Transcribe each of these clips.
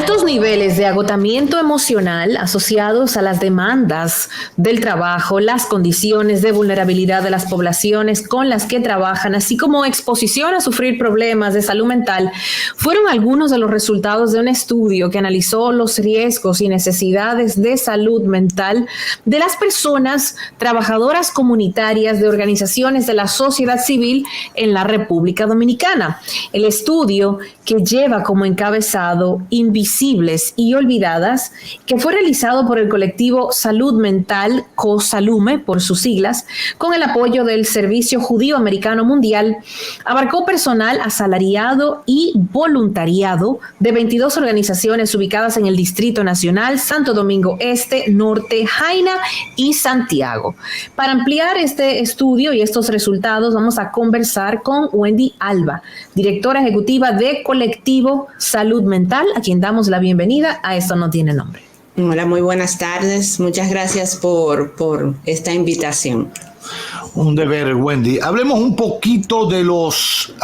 altos niveles de agotamiento emocional asociados a las demandas del trabajo, las condiciones de vulnerabilidad de las poblaciones con las que trabajan, así como exposición a sufrir problemas de salud mental, fueron algunos de los resultados de un estudio que analizó los riesgos y necesidades de salud mental de las personas trabajadoras comunitarias de organizaciones de la sociedad civil en la República Dominicana. El estudio, que lleva como encabezado Invisibles y Olvidadas, que fue realizado por el colectivo Salud Mental, COSALUME por sus siglas, con el apoyo del Servicio Judío Americano Mundial, abarcó personal asalariado y voluntariado de 22 organizaciones ubicadas en el Distrito Nacional, Santo Domingo Este, Norte, Jaina y Santiago. Para ampliar este estudio y estos resultados, vamos a conversar con Wendy Alba, directora ejecutiva de Colectivo Salud Mental, a quien damos la bienvenida a Esto No Tiene Nombre. Hola, muy buenas tardes. Muchas gracias por esta invitación. Un deber, Wendy. Hablemos un poquito de los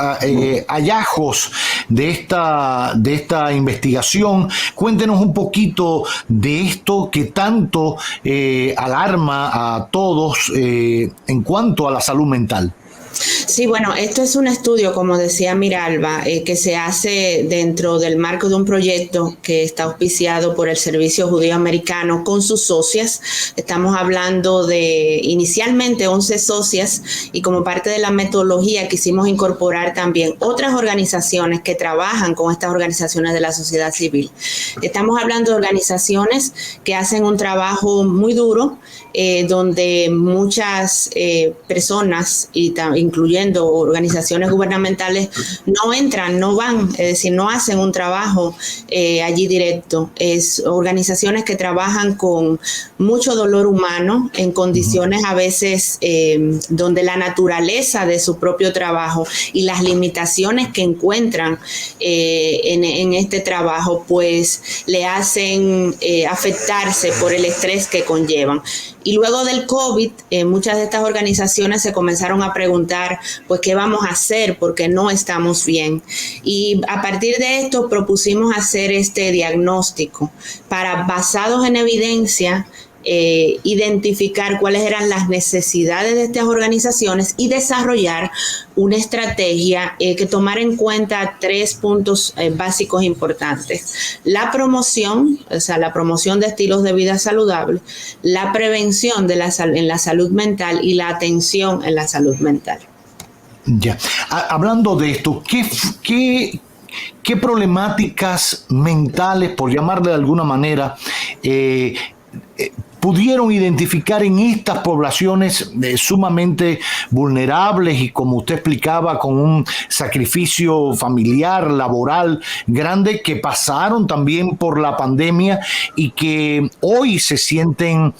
hallazgos de esta investigación. Cuéntenos un poquito de esto que tanto alarma a todos en cuanto a la salud mental. Sí, bueno, esto es un estudio, como decía Miralba, que se hace dentro del marco de un proyecto que está auspiciado por el Servicio Judío Americano con sus socias. Estamos hablando de inicialmente 11 socias y como parte de la metodología quisimos incorporar también otras organizaciones que trabajan con estas organizaciones de la sociedad civil. Estamos hablando de organizaciones que hacen un trabajo muy duro, donde muchas personas, incluyendo organizaciones gubernamentales, no van, es decir, no hacen un trabajo allí directo. Es organizaciones que trabajan con mucho dolor humano, en condiciones a veces donde la naturaleza de su propio trabajo y las limitaciones que encuentran en este trabajo, pues le hacen afectarse por el estrés que conllevan. Y luego del COVID, muchas de estas organizaciones se comenzaron a preguntar, pues, ¿qué vamos a hacer? Porque no estamos bien. Y a partir de esto propusimos hacer este diagnóstico para, basados en evidencia, identificar cuáles eran las necesidades de estas organizaciones y desarrollar una estrategia que tomara en cuenta 3 puntos básicos importantes: la promoción, o sea, la promoción de estilos de vida saludables, la prevención en la salud mental y la atención en la salud mental. Ya, hablando de esto, ¿qué problemáticas mentales, por llamarle de alguna manera, pudieron identificar en estas poblaciones sumamente vulnerables y, como usted explicaba, con un sacrificio familiar, laboral grande, que pasaron también por la pandemia y que hoy se sienten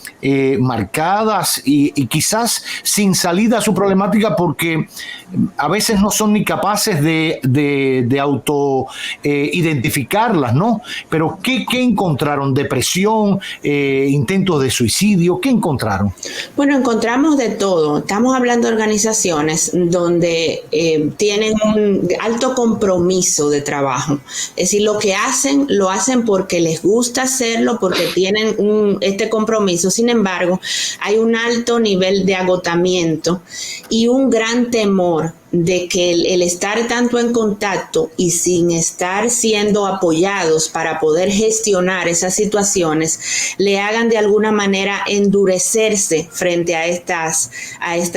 marcadas y quizás sin salida a su problemática porque a veces no son ni capaces de auto identificarlas, ¿no? Pero ¿qué encontraron? ¿Depresión? ¿Intentos de suicidio? ¿Qué encontraron? Bueno, encontramos de todo. Estamos hablando de organizaciones donde tienen un alto compromiso de trabajo. Es decir, lo que hacen, lo hacen porque les gusta hacerlo, porque tienen este compromiso. Sin embargo, hay un alto nivel de agotamiento y un gran temor de que el estar tanto en contacto y sin estar siendo apoyados para poder gestionar esas situaciones le hagan de alguna manera endurecerse frente a estas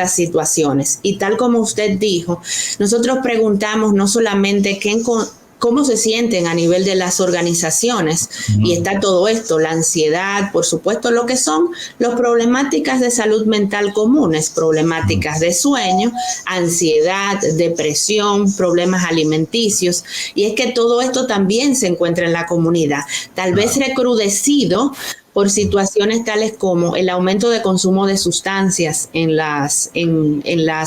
situaciones. Y tal como usted dijo, nosotros preguntamos no solamente cómo se sienten a nivel de las organizaciones, y está todo esto, la ansiedad, por supuesto, lo que son las problemáticas de salud mental comunes, problemáticas de sueño, ansiedad, depresión, problemas alimenticios, y es que todo esto también se encuentra en la comunidad, tal vez recrudecido por situaciones tales como el aumento de consumo de sustancias en las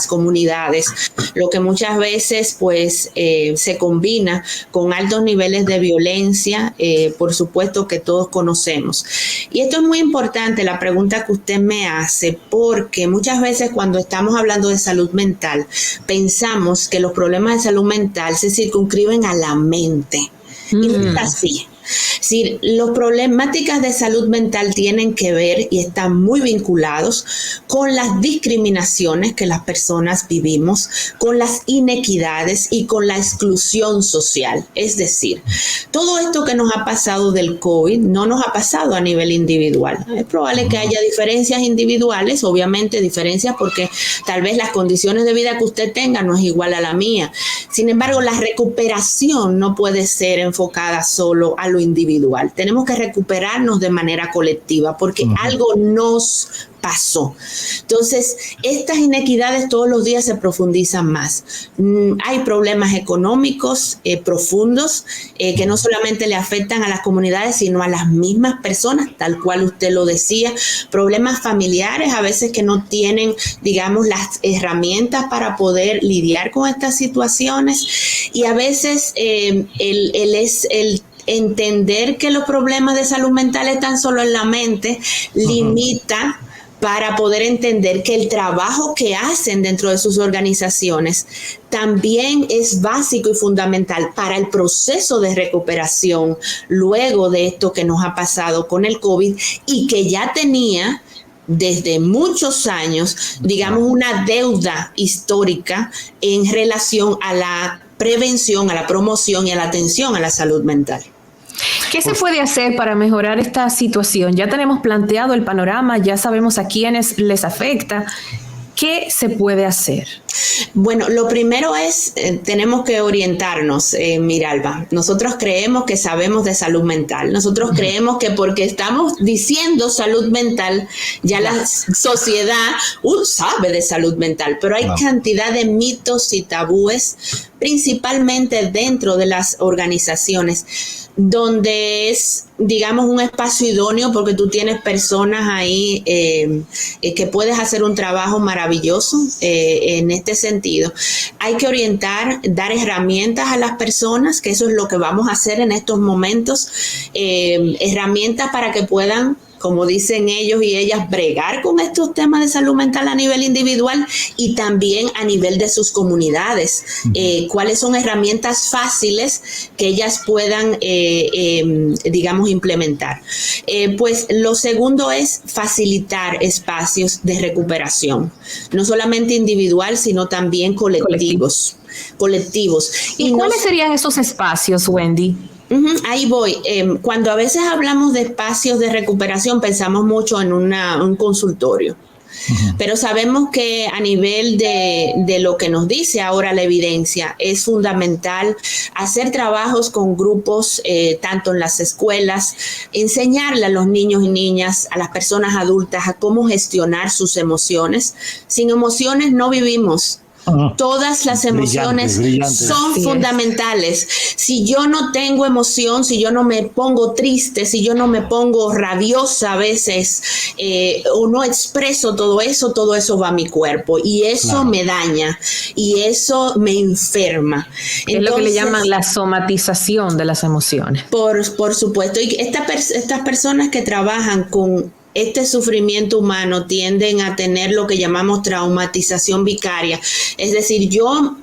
comunidades, lo que muchas veces pues se combina con altos niveles de violencia, por supuesto, que todos conocemos. Y esto es muy importante, la pregunta que usted me hace, porque muchas veces cuando estamos hablando de salud mental, pensamos que los problemas de salud mental se circunscriben a la mente. Y no es así. decir, las problemáticas de salud mental tienen que ver y están muy vinculados con las discriminaciones que las personas vivimos, con las inequidades y con la exclusión social. Es decir, todo esto que nos ha pasado del COVID no nos ha pasado a nivel individual. Es probable que haya diferencias individuales, obviamente diferencias porque tal vez las condiciones de vida que usted tenga no es igual a la mía. Sin embargo, la recuperación no puede ser enfocada solo a lo individual. Tenemos que recuperarnos de manera colectiva porque algo nos pasó. Entonces, estas inequidades todos los días se profundizan más. Hay problemas económicos profundos que no solamente le afectan a las comunidades, sino a las mismas personas, tal cual usted lo decía. Problemas familiares, a veces que no tienen, digamos, las herramientas para poder lidiar con estas situaciones. Y a veces el entender que los problemas de salud mental están solo en la mente limita para poder entender que el trabajo que hacen dentro de sus organizaciones también es básico y fundamental para el proceso de recuperación luego de esto que nos ha pasado con el COVID y que ya tenía desde muchos años, digamos, una deuda histórica en relación a la prevención, a la promoción y a la atención a la salud mental. ¿Qué se puede hacer para mejorar esta situación? Ya tenemos planteado el panorama, ya sabemos a quiénes les afecta. ¿Qué se puede hacer? Bueno, lo primero es, tenemos que orientarnos, Miralba. Nosotros creemos que sabemos de salud mental. Nosotros creemos que porque estamos diciendo salud mental, ya la sociedad sabe de salud mental. Pero hay cantidad de mitos y tabúes, principalmente dentro de las organizaciones, donde es, digamos, un espacio idóneo porque tú tienes personas ahí que puedes hacer un trabajo maravilloso en este sentido. Hay que orientar, dar herramientas a las personas, que eso es lo que vamos a hacer en estos momentos, herramientas para que puedan, como dicen ellos y ellas, bregar con estos temas de salud mental a nivel individual y también a nivel de sus comunidades. ¿Cuáles son herramientas fáciles que ellas puedan, digamos, implementar? Pues lo segundo es facilitar espacios de recuperación, no solamente individual, sino también colectivos. ¿Y cuáles serían esos espacios, Wendy? Ahí voy. Cuando a veces hablamos de espacios de recuperación, pensamos mucho en un consultorio. Pero sabemos que a nivel de lo que nos dice ahora la evidencia, es fundamental hacer trabajos con grupos, tanto en las escuelas, enseñarle a los niños y niñas, a las personas adultas, a cómo gestionar sus emociones. Sin emociones no vivimos. Todas las emociones son fundamentales. Si yo no tengo emoción, si yo no me pongo triste, si yo no me pongo rabiosa a veces o no expreso todo eso va a mi cuerpo y eso me daña y eso me enferma. Entonces, es lo que le llaman la somatización de las emociones. Por supuesto. Y estas personas que trabajan con este sufrimiento humano tienden a tener lo que llamamos traumatización vicaria. Es decir, yo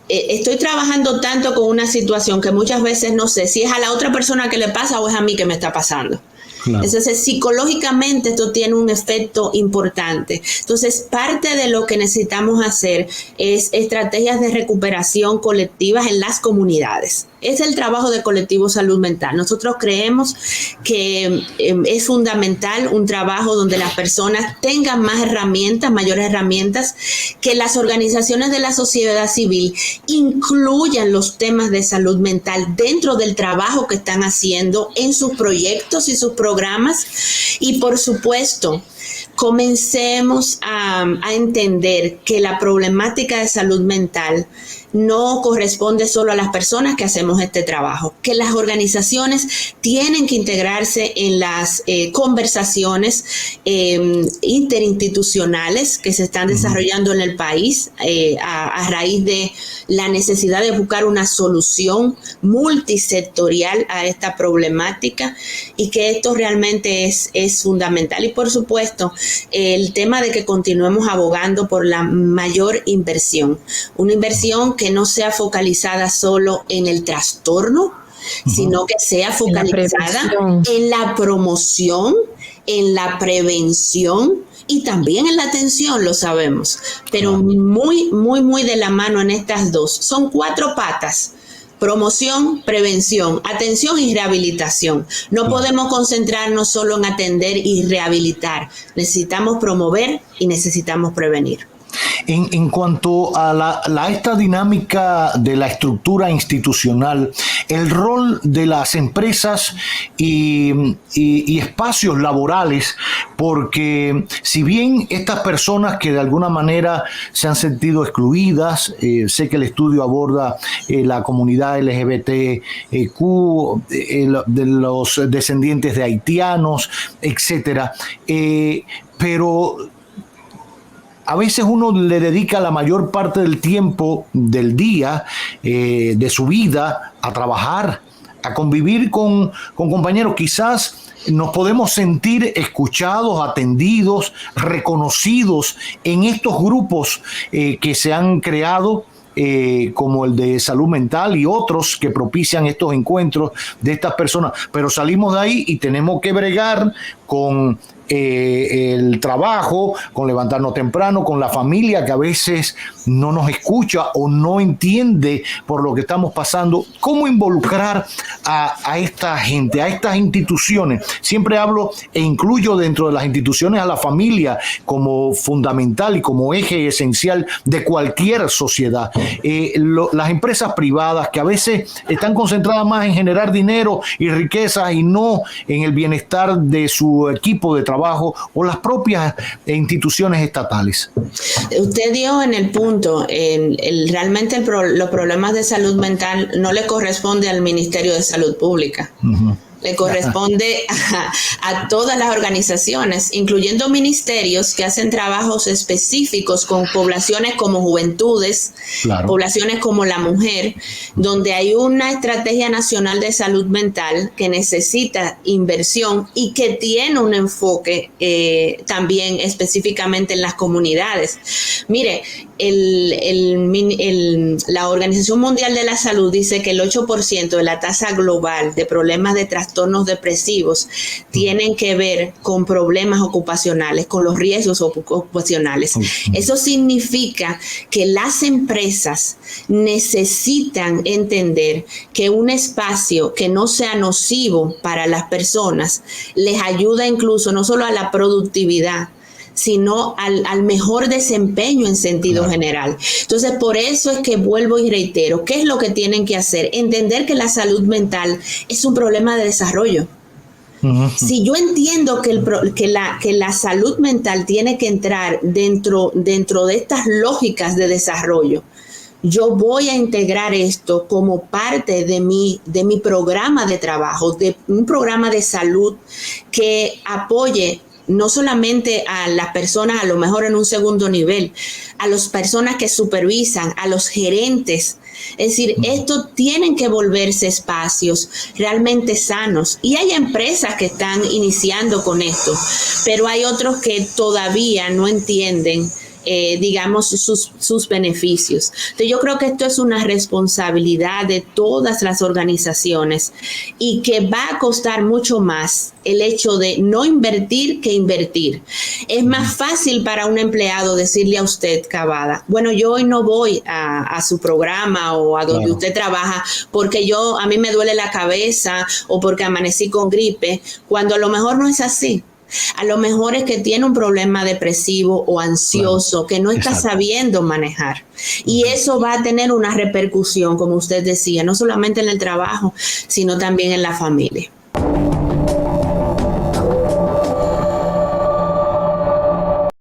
estoy trabajando tanto con una situación que muchas veces no sé si es a la otra persona que le pasa o es a mí que me está pasando. Claro. Entonces, psicológicamente esto tiene un efecto importante. Entonces, parte de lo que necesitamos hacer es estrategias de recuperación colectivas en las comunidades. Es el trabajo de Colectivo Salud Mental. Nosotros creemos que es fundamental un trabajo donde las personas tengan más herramientas, mayores herramientas, que las organizaciones de la sociedad civil incluyan los temas de salud mental dentro del trabajo que están haciendo en sus proyectos y sus programas. Y por supuesto, comencemos a entender que la problemática de salud mental no corresponde solo a las personas que hacemos este trabajo, que las organizaciones tienen que integrarse en las conversaciones interinstitucionales que se están desarrollando en el país a raíz de la necesidad de buscar una solución multisectorial a esta problemática y que esto realmente es fundamental. Y por supuesto, el tema de que continuemos abogando por la mayor inversión, una inversión que no sea focalizada solo en el trastorno, sino que sea focalizada en la promoción, en la prevención y también en la atención, lo sabemos, pero muy de la mano en estas dos. Son 4 patas: promoción, prevención, atención y rehabilitación. No podemos concentrarnos solo en atender y rehabilitar. Necesitamos promover y necesitamos prevenir. En cuanto a esta dinámica de la estructura institucional, el rol de las empresas y espacios laborales, porque si bien estas personas que de alguna manera se han sentido excluidas, sé que el estudio aborda la comunidad LGBTQ, de los descendientes de haitianos, etcétera, pero a veces uno le dedica la mayor parte del tiempo del día, de su vida, a trabajar, a convivir con compañeros. Quizás nos podemos sentir escuchados, atendidos, reconocidos en estos grupos que se han creado, como el de salud mental y otros que propician estos encuentros de estas personas. Pero salimos de ahí y tenemos que bregar con el trabajo, con levantarnos temprano, con la familia que a veces no nos escucha o no entiende por lo que estamos pasando. ¿Cómo involucrar a esta gente, a estas instituciones? Siempre hablo e incluyo dentro de las instituciones a la familia como fundamental y como eje esencial de cualquier sociedad. Las empresas privadas que a veces están concentradas más en generar dinero y riquezas y no en el bienestar de su equipo de trabajo, o las propias instituciones estatales. Usted dio en el punto, realmente los problemas de salud mental no le corresponde al Ministerio de Salud Pública. Uh-huh. Le corresponde a todas las organizaciones, incluyendo ministerios que hacen trabajos específicos con poblaciones como juventudes, claro, poblaciones como la mujer, donde hay una estrategia nacional de salud mental que necesita inversión y que tiene un enfoque también específicamente en las comunidades. Mire, la Organización Mundial de la Salud dice que el 8% de la tasa global de problemas de trastornos depresivos tienen que ver con problemas ocupacionales, con los riesgos ocupacionales. Eso significa que las empresas necesitan entender que un espacio que no sea nocivo para las personas les ayuda incluso no solo a la productividad, sino al mejor desempeño en sentido general. Entonces, por eso es que vuelvo y reitero, ¿qué es lo que tienen que hacer? Entender que la salud mental es un problema de desarrollo. Uh-huh. Si yo entiendo que la salud mental tiene que entrar dentro de estas lógicas de desarrollo, yo voy a integrar esto como parte de mi programa de trabajo, de un programa de salud que apoye no solamente a las personas, a lo mejor en un segundo nivel, a las personas que supervisan, a los gerentes. Es decir, esto tienen que volverse espacios realmente sanos. Y hay empresas que están iniciando con esto, pero hay otros que todavía no entienden digamos, sus beneficios. Entonces, yo creo que esto es una responsabilidad de todas las organizaciones y que va a costar mucho más el hecho de no invertir que invertir. Es más fácil para un empleado decirle a usted, Cavada, bueno, yo hoy no voy a su programa o a donde usted trabaja porque a mí me duele la cabeza o porque amanecí con gripe, cuando a lo mejor no es así. A lo mejor es que tiene un problema depresivo o ansioso que no está sabiendo manejar. Y eso va a tener una repercusión, como usted decía, no solamente en el trabajo, sino también en la familia.